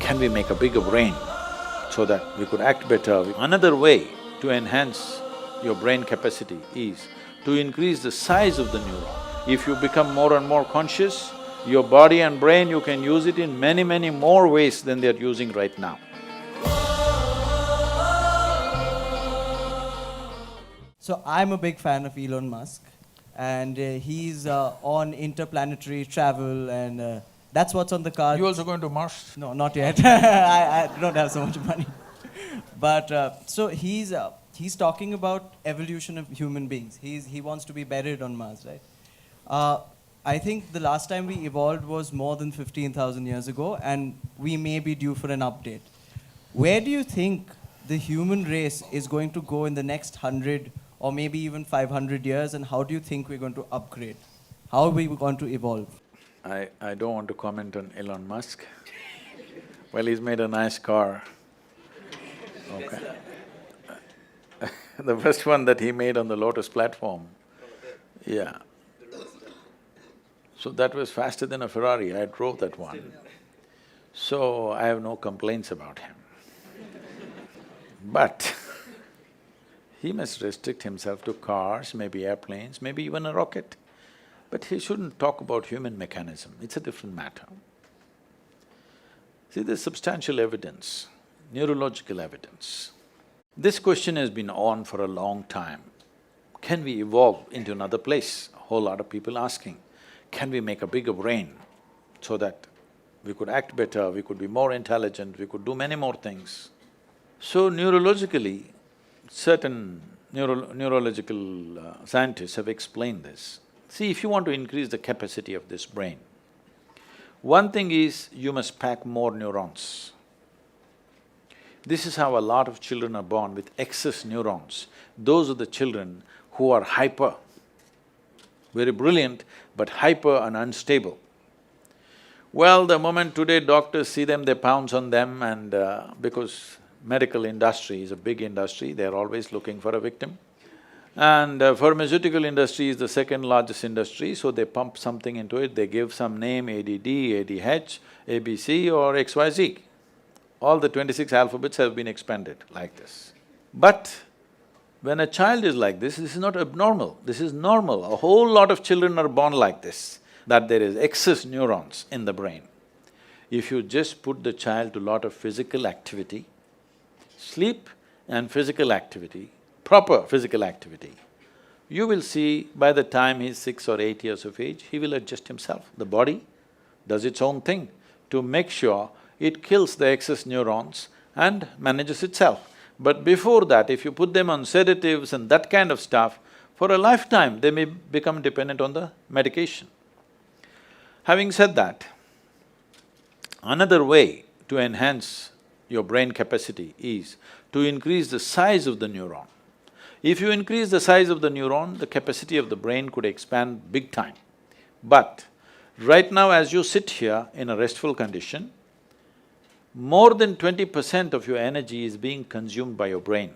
can we make a bigger brain so that we could act better? Another way to enhance your brain capacity is to increase the size of the neuron. If you become more and more conscious, your body and brain, you can use it in many, many more ways than they're using right now. So I'm a big fan of Elon Musk, and he's on interplanetary travel, and that's what's on the card. You also going to Mars? No, not yet. I don't have so much money. But so he's talking about evolution of human beings. He wants to be buried on Mars, right? I think the last time we evolved was more than 15,000 years ago, and we may be due for an update. Where do you think the human race is going to go in the next 100 or maybe even 500 years, and how do you think we're going to upgrade? How are we going to evolve? I don't want to comment on Elon Musk. Well, he's made a nice car. Okay. The first one that he made on the Lotus platform, yeah. So that was faster than a Ferrari, I drove that one. So I have no complaints about him. But he must restrict himself to cars, maybe airplanes, maybe even a rocket. But he shouldn't talk about human mechanism, it's a different matter. See, there's substantial evidence, neurological evidence. This question has been on for a long time. Can we evolve into another place? A whole lot of people asking. Can we make a bigger brain so that we could act better, we could be more intelligent, we could do many more things? So neurologically, certain neurological scientists have explained this. See, if you want to increase the capacity of this brain, one thing is you must pack more neurons. This is how a lot of children are born with excess neurons. Those are the children who are hyper, very brilliant, but hyper and unstable. Well, the moment today doctors see them, they pounce on them, and because medical industry is a big industry, they're always looking for a victim. And pharmaceutical industry is the second largest industry, so they pump something into it, they give some name, ADD, ADH, ABC or XYZ. All the 26 alphabets have been expanded like this. But when a child is like this is not abnormal, this is normal. A whole lot of children are born like this, that there is excess neurons in the brain. If you just put the child to lot of physical activity, sleep and physical activity, proper physical activity, you will see by the time he's 6 or 8 years of age, he will adjust himself. The body does its own thing to make sure it kills the excess neurons and manages itself. But before that, if you put them on sedatives and that kind of stuff, for a lifetime they may become dependent on the medication. Having said that, another way to enhance your brain capacity is to increase the size of the neuron. If you increase the size of the neuron, the capacity of the brain could expand big time. But right now as you sit here in a restful condition, more than 20% of your energy is being consumed by your brain.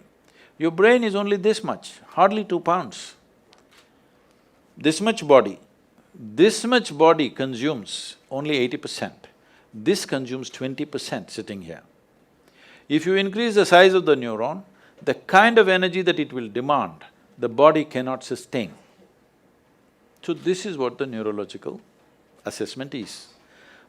Your brain is only this much, hardly 2 pounds. This much body consumes only 80%. This consumes 20% sitting here. If you increase the size of the neuron, the kind of energy that it will demand, the body cannot sustain. So this is what the neurological assessment is.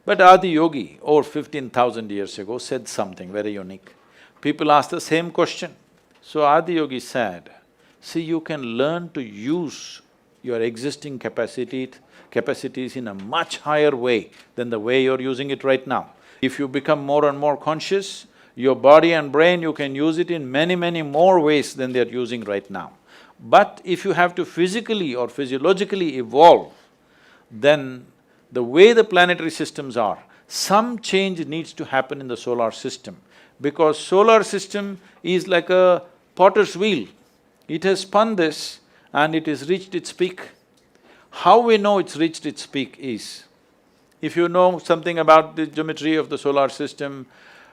But Adi Yogi, over 15,000 years ago, said something very unique. People asked the same question. So Adi Yogi said, see, you can learn to use your existing capacities in a much higher way than the way you're using it right now. If you become more and more conscious, your body and brain, you can use it in many, many more ways than they're using right now. But if you have to physically or physiologically evolve, then the way the planetary systems are, some change needs to happen in the solar system, because solar system is like a potter's wheel. It has spun this and it has reached its peak. How we know it's reached its peak is, if you know something about the geometry of the solar system,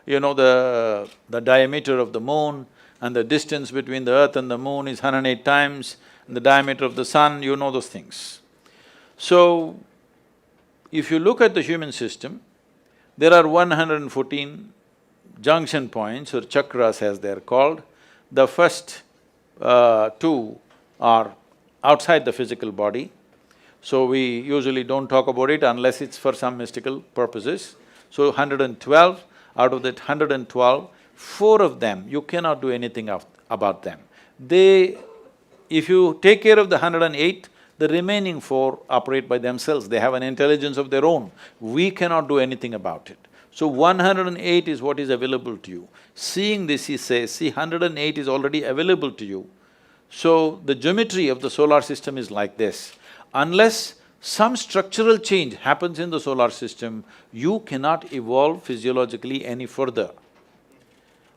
you know the diameter of the moon and the distance between the earth and the moon is 108 times, and the diameter of the sun, you know those things. So, if you look at the human system, there are 114 junction points or chakras as they're called. The first two are outside the physical body, so we usually don't talk about it unless it's for some mystical purposes. So 112, out of that 112, four of them, you cannot do anything about them. If you take care of the 108, the remaining four operate by themselves, they have an intelligence of their own. We cannot do anything about it. So 108 is what is available to you. Seeing this, he says, see, 108 is already available to you. So the geometry of the solar system is like this. Unless some structural change happens in the solar system, you cannot evolve physiologically any further.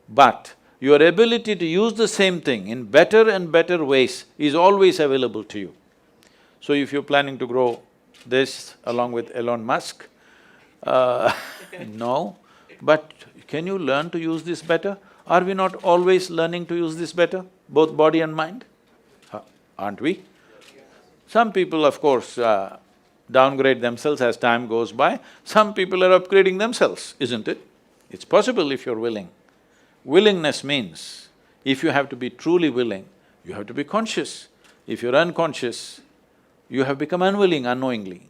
But your ability to use the same thing in better and better ways is always available to you. So if you're planning to grow this along with Elon Musk, no, but can you learn to use this better? Are we not always learning to use this better, both body and mind? Aren't we? Some people, of course, downgrade themselves as time goes by. Some people are upgrading themselves, isn't it? It's possible if you're willing. Willingness means, if you have to be truly willing, you have to be conscious. If you're unconscious, you have become unwilling unknowingly.